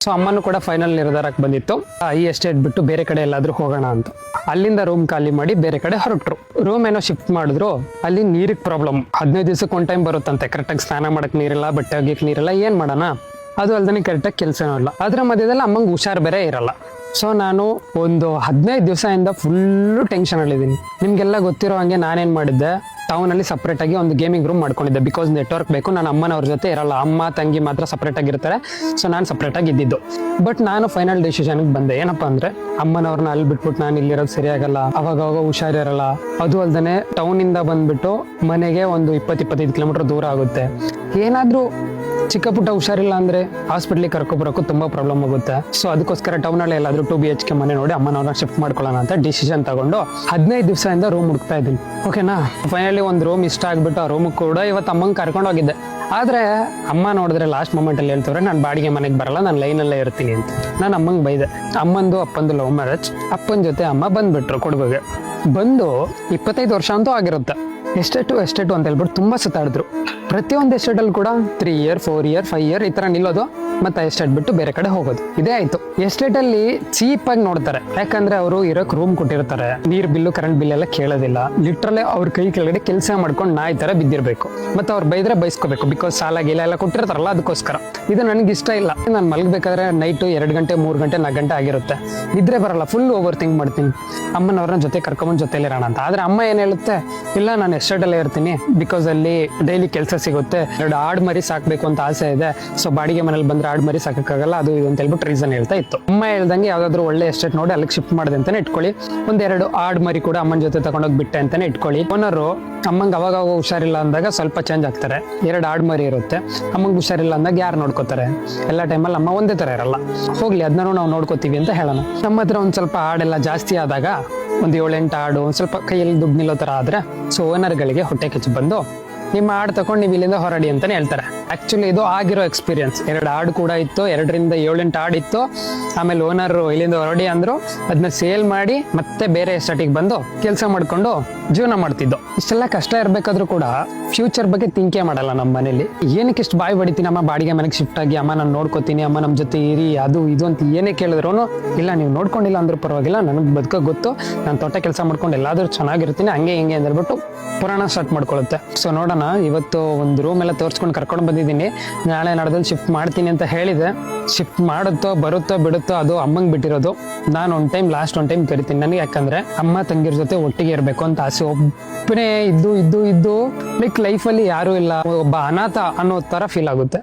So ಅಮ್ಮನೂ ಕೂಡ final ನಿರ್ಧಾರಕ್ಕೆ ಬಂದಿತ್ತು ಈ ಎಸ್ಟೇಟ್ ಬಿಟ್ಟು ಬೇರೆ ಕಡೆ ಎಲ್ಲಾದ್ರೂ ಹೋಗೋಣ ಅಂತ. ಅಲ್ಲಿಂದ ರೂಮ್ ಖಾಲಿ ಮಾಡಿ ಬೇರೆ ಕಡೆ ಹೊರಟ್ರು. ರೂಮ್ ಏನೋ ಶಿಫ್ಟ್ ಮಾಡಿದ್ರು, ಅಲ್ಲಿ ನೀರಿಗೆ ಪ್ರಾಬ್ಲಮ್. 15 ದಿವಸಕ್ಕೆ ಒಂದು ಟೈಮ್ ಬರುತ್ತಂತೆ. ಕರೆಕ್ಟಾಗಿ ಸ್ನಾನ ಮಾಡಕ್ ನೀರಿಲ್ಲ, ಬಟ್ಟೆ ಒಗ್ಯಕ್ಕೆ ನೀರಿಲ್ಲ, ಏನ್ ಮಾಡೋಣ? ಅದು ಅಲ್ದೇ ಕರೆಕ್ಟಾಗಿ ಕೆಲಸನೂ ಇಲ್ಲ. ಅದ್ರ ಮಧ್ಯದಲ್ಲಿ ಅಮ್ಮಂಗೆ ಹುಷಾರು ಬೇರೆ ಇರಲ್ಲ. ಸೊ ನಾನು ಒಂದು 15 ದಿವಸದಿಂದ ಫುಲ್ಲು ಟೆನ್ಷನ್ ಅಲ್ಲಿದ್ದೀನಿ. ನಿಮ್ಗೆಲ್ಲ ಗೊತ್ತಿರೋ ಹಂಗೆ ನಾನೇನ್ ಮಾಡಿದ್ದೆ, ಟೌನಲ್ಲಿ ಸಪ್ರೇಟ್ ಆಗಿ ಒಂದು ಗೇಮಿಂಗ್ ರೂಮ್ ಮಾಡ್ಕೊಂಡಿದ್ದೆ. ಬಿಕಾಸ್ ನೆಟ್ವರ್ಕ್ ಬೇಕು, ನಾನು ಅಮ್ಮನವ್ರ ಜೊತೆ ಇರಲ್ಲ. ಅಮ್ಮ ತಂಗಿ ಮಾತ್ರ ಸಪ್ರೇಟ್ ಆಗಿರ್ತಾರೆ. ಸೊ ನಾನು ಸಪ್ರೇಟ್ ಆಗಿ ಇದ್ದಿದ್ದು. ಬಟ್ ನಾನು ಫೈನಲ್ ಡಿಸಿಷನ್ಗೆ ಬಂದೆ. ಏನಪ್ಪಾ ಅಂದ್ರೆ, ಅಮ್ಮನವ್ರನ್ನ ಅಲ್ಲಿ ಬಿಟ್ಬಿಟ್ಟು ನಾನು ಇಲ್ಲಿರೋದು ಸರಿಯಾಗಲ್ಲ, ಅವಾಗ ಹುಷಾರಿರಲ್ಲ. ಅದು ಅಲ್ದೇ ಟೌನ್ ಇಂದ ಬಂದ್ಬಿಟ್ಟು ಮನೆಗೆ ಒಂದು 20-25 ಕಿಲೋಮೀಟರ್ ದೂರ ಆಗುತ್ತೆ. ಏನಾದ್ರೂ ಚಿಕ್ಕ ಪುಟ್ಟ ಹುಷಾರಿಲ್ಲ ಅಂದ್ರೆ ಹಾಸ್ಪಿಟ್ಲಿಗೆ ಕರ್ಕೊಬರೋಕ್ಕೂ ತುಂಬಾ ಪ್ರಾಬ್ಲಮ್ ಆಗುತ್ತೆ. ಸೊ ಅದಕ್ಕೋಸ್ಕರ ಟೌನ್ ಅಲ್ಲಿ ಎಲ್ಲಾದ್ರೂ 2 BHK ಮನೆ ನೋಡಿ ಅಮ್ಮನವ್ರನ್ನ ಶಿಫ್ಟ್ ಮಾಡ್ಕೊಳ್ಳೋಣ ಅಂತ ಡಿಸಿಷನ್ ತಗೊಂಡು 15 ದಿವಸದಿಂದ ರೂಮ್ ಹುಡುಕ್ತಾ ಇದ್ದೀನಿ. ಓಕೆನಾ, ಫೈನಲಿ ಒಂದು ರೂಮ್ ಇಷ್ಟ ಆಗ್ಬಿಟ್ಟು ಆ ರೂಮ್ ಕೂಡ ಇವತ್ತು ಅಮ್ಮಂಗೆ ಕರ್ಕೊಂಡು ಹೋಗಿದ್ದೆ. ಆದ್ರೆ ಅಮ್ಮ ನೋಡಿದ್ರೆ ಲಾಸ್ಟ್ ಮೂಮೆಂಟ್ ಅಲ್ಲಿ ಹೇಳ್ತವ್ರೆ, ನಾನು ಬಾಡಿಗೆ ಮನೆಗೆ ಬರಲ್ಲ, ನಾನು ಲೈನಲ್ಲೇ ಇರ್ತೀನಿ ಅಂತ. ನಾನು ಅಮ್ಮಂಗೆ ಬೈದೆ. ಅಪ್ಪಂದು ಲವ್ ಮ್ಯಾರೇಜ್. ಅಪ್ಪನ ಜೊತೆ ಅಮ್ಮ ಬಂದ್ಬಿಟ್ರು ಕೊಡಗುಗೆ. ಬಂದು 25 ವರ್ಷ ಅಂತೂ ಆಗಿರುತ್ತೆ. ಎಸ್ಟೇಟು ಅಂತ ಹೇಳ್ಬಿಟ್ಟು ತುಂಬಾ ಸುತ್ತಾಡಿದ್ರು. ಪ್ರತಿಯೊಂದು ಎಸ್ಟೇಟಲ್ಲಿ ಕೂಡ 3 year 4 year 5 year ಈ ತರ ನಿಲ್ಲೋದು, ಮತ್ತೆ ಎಸ್ಟೇಟ್ ಬಿಟ್ಟು ಬೇರೆ ಕಡೆ ಹೋಗೋದು, ಇದೇ ಆಯ್ತು. ಎಸ್ಟೇಟ್ ಅಲ್ಲಿ ಚೀಪ್ ಆಗಿ ನೋಡ್ತಾರೆ, ಯಾಕಂದ್ರೆ ಅವರು ಇರೋಕ್ ರೂಮ್ ಕೊಟ್ಟಿರ್ತಾರೆ. ನೀರ್ ಬಿಲ್ಲು ಕರೆಂಟ್ ಬಿಲ್ ಎಲ್ಲ ಕೇಳೋದಿಲ್ಲ. ಲಿಟ್ರಲಿ ಅವ್ರ ಕೈ ಕೆಳಗಡೆ ಕೆಲಸ ಮಾಡ್ಕೊಂಡು ನಾಯಿ ತರ ಬಿದ್ದಿರ್ಬೇಕು. ಮತ್ತೆ ಅವ್ರು ಬೈದ್ರೆ ಬೈಸ್ಕೋಬೇಕು. ಬಿಕಾಸ್ ಸಾಲ ಗೀಲ ಎಲ್ಲ ಕೊಟ್ಟಿರ್ತಾರಲ್ಲ, ಅದಕ್ಕೋಸ್ಕರ. ಇದು ನನಗೆ ಇಷ್ಟ ಇಲ್ಲ. ನಾನು ಮಲಗಬೇಕಾದ್ರೆ ನೈಟ್ 2 ಗಂಟೆ 3 ಗಂಟೆ 4 ಗಂಟೆ ಆಗಿರುತ್ತೆ. ನಿದ್ರೆ ಬರಲ್ಲ, ಫುಲ್ ಓವರ್ ಥಿಂಕ್ ಮಾಡ್ತೀನಿ. ಅಮ್ಮನವ್ರನ್ನ ಜೊತೆ ಕರ್ಕೊಂಡ್ ಜೊತೆಲಿರೋಣ ಅಂತ. ಆದ್ರೆ ಅಮ್ಮ ಏನ್ ಹೇಳುತ್ತೆ, ಇಲ್ಲ ನಾನು ಎಸ್ಟೇಟ್ ಅಲ್ಲೇ ಇರ್ತೀನಿ, ಬಿಕಾಸ್ ಅಲ್ಲಿ ಡೈಲಿ ಕೆಲಸ ಸಿಗುತ್ತೆ, 2 ಆಡ್ ಮರಿ ಸಾಕ್ಬೇಕು ಅಂತ ಆಸೆ ಇದೆ. ಸೊ ಬಾಡಿಗೆ ಮನೇಲಿ ಬಂದ್ರೆ ಆಡ್ ಮರಿ ಸಾಕಾಗಲ್ಲ, ಅದು ಇದು ಅಂತ ಹೇಳ್ಬಿಟ್ಟು ರೀಸನ್ ಹೇಳ್ತಾ ಇತ್ತು. ಅಮ್ಮ ಹೇಳ್ದಂಗೆ ಯಾವ್ದಾದ್ರು ಒಳ್ಳೆ ಎಸ್ಟೇಟ್ ನೋಡಿ ಅಲ್ಲಿಗೆ ಶಿಫ್ಟ್ ಮಾಡಿದೆ ಅಂತಾನೆ ಇಟ್ಕೊಳ್ಳಿ. 1-2 ಆಡ್ ಮರಿ ಕೂಡ ಅಮ್ಮನ ಜೊತೆ ತಗೊಂಡೋಗಿ ಬಿಟ್ಟೆ ಅಂತಾನೆ ಇಟ್ಕೊಳ್ಳಿ. ಓನರು ಅಮ್ಮಂಗೆ ಅವಾಗ ಹುಷಾರಿಲ್ಲ ಅಂದಾಗ ಸ್ವಲ್ಪ ಚೇಂಜ್ ಆಗ್ತಾರೆ. 2 ಆಡ್ ಮರಿ ಇರುತ್ತೆ. ಅಮ್ಮಂಗೆ ಹುಷಾರಿಲ್ಲ ಅಂದಾಗ ಯಾರು ನೋಡ್ಕೋತಾರೆ? ಎಲ್ಲ ಟೈಮಲ್ಲಿ ಅಮ್ಮ ಒಂದೇ ತರ ಇರಲ್ಲ. ಹೋಗ್ಲಿ, ಅದನ್ನೂ ನಾವು ನೋಡ್ಕೋತೀವಿ ಅಂತ ಹೇಳೋಣ. ನಮ್ಮ ಹತ್ರ ಒಂದ್ ಸ್ವಲ್ಪ ಆಡೆಲ್ಲ ಜಾಸ್ತಿ ಆದಾಗ, ಒಂದು 7-8 ಆಡು ಒಂದ್ ಸ್ವಲ್ಪ ಕೈಯಲ್ಲಿ ದುಡ್ಡು ನಿಲ್ಲೋ ತರ ಆದ್ರೆ, ಸೊ ಓನರ್ಗಳಿಗೆ ಹೊಟ್ಟೆ ಕಿಚ್ಚು ಬಂದು ನಿಮ್ಮ ಆಡ್ ತಗೊಂಡು ನೀವು ಇಲ್ಲಿಂದ ಹೊರಡಿ ಅಂತಾನೆ ಹೇಳ್ತಾರೆ. ಆಕ್ಚುಲಿ ಇದು ಆಗಿರೋ ಎಕ್ಸ್ಪೀರಿಯನ್ಸ್. 2 ಆಡ್ ಕೂಡ ಇತ್ತು, 2ರಿಂದ 7-8 ಆಡ್ ಇತ್ತು. ಆಮೇಲೆ ಓನರ್ ಇಲ್ಲಿಂದ ಹೊರಡಿ ಅಂದ್ರು, ಅದನ್ನ ಸೇಲ್ ಮಾಡಿ ಮತ್ತೆ ಬೇರೆ ಎಸ್ಟೇಟಿಗೆ ಬಂದು ಕೆಲಸ ಮಾಡ್ಕೊಂಡು ಜೀವನ ಮಾಡ್ತಿದ್ದು. ಇಷ್ಟೆಲ್ಲ ಕಷ್ಟ ಇರ್ಬೇಕಾದ್ರೂ ಕೂಡ ಫ್ಯೂಚರ್ ಬಗ್ಗೆ ಥಿಂಕೇ ಮಾಡಲ್ಲ ನಮ್ಮ ಮನೇಲಿ. ಏನಕ್ಕೆ ಇಷ್ಟು ಬಾಯಿ ಬಡಿತೀನಿ, ಅಮ್ಮ ಬಾಡಿಗೆ ಮನೆಗೆ ಶಿಫ್ಟ್ ಆಗಿ, ಅಮ್ಮ ನಾನು ನೋಡ್ಕೋತೀನಿ, ಅಮ್ಮ ನಮ್ಮ ಜೊತೆ ಇರಿ, ಅದು ಇದು ಅಂತ ಏನೇ ಕೇಳಿದ್ರು, ಇಲ್ಲ ನೀವು ನೋಡ್ಕೊಂಡಿಲ್ಲ ಅಂದ್ರೂ ಪರವಾಗಿಲ್ಲ, ನನಗೆ ಬದುಕೋ ಗೊತ್ತು, ನಾನು ತೋಟ ಕೆಲಸ ಮಾಡ್ಕೊಂಡು ಎಲ್ಲಾದ್ರೂ ಚೆನ್ನಾಗಿರ್ತೀನಿ, ಹಂಗೆ ಹಿಂಗೆ ಅಂದ್ಬಿಟ್ಟು ಪುರಾಣ ಸ್ಟಾರ್ಟ್ ಮಾಡ್ಕೊಳ್ಳುತ್ತೆ. ಸೊ ನೋಡೋಣ, ಇವತ್ತು ಒಂದು ರೂಮ್ ಎಲ್ಲ ತೋರಿಸ್ಕೊಂಡು ಕರ್ಕೊಂಡು ಬಂದಿದ್ದೀನಿ. ನಾಳೆ ನಾಡ್ದಲ್ಲಿ ಶಿಫ್ಟ್ ಮಾಡ್ತೀನಿ ಅಂತ ಹೇಳಿದೆ. ಶಿಫ್ಟ್ ಮಾಡುತ್ತೋ ಬರುತ್ತೋ ಬಿಡುತ್ತೋ ಅದು ಅಮ್ಮಂಗೆ ಬಿಟ್ಟಿರೋದು. ನಾನು ಲಾಸ್ಟ್ ಒನ್ ಟೈಮ್ ಕರಿತೀನಿ. ನನಗೆ ಯಾಕಂದ್ರೆ ಅಮ್ಮ ತಂಗಿರ ಜೊತೆ ಒಟ್ಟಿಗೆ ಇರಬೇಕು ಅಂತ ಆಸೆ. ಒಬ್ಬನೇ ಇದ್ದು ಲೈಕ್ ಲೈಫಲ್ಲಿ ಯಾರೂ ಇಲ್ಲ, ಒಬ್ಬ ಅನಾಥ ಅನ್ನೋ ತರ ಫೀಲ್ ಆಗುತ್ತೆ.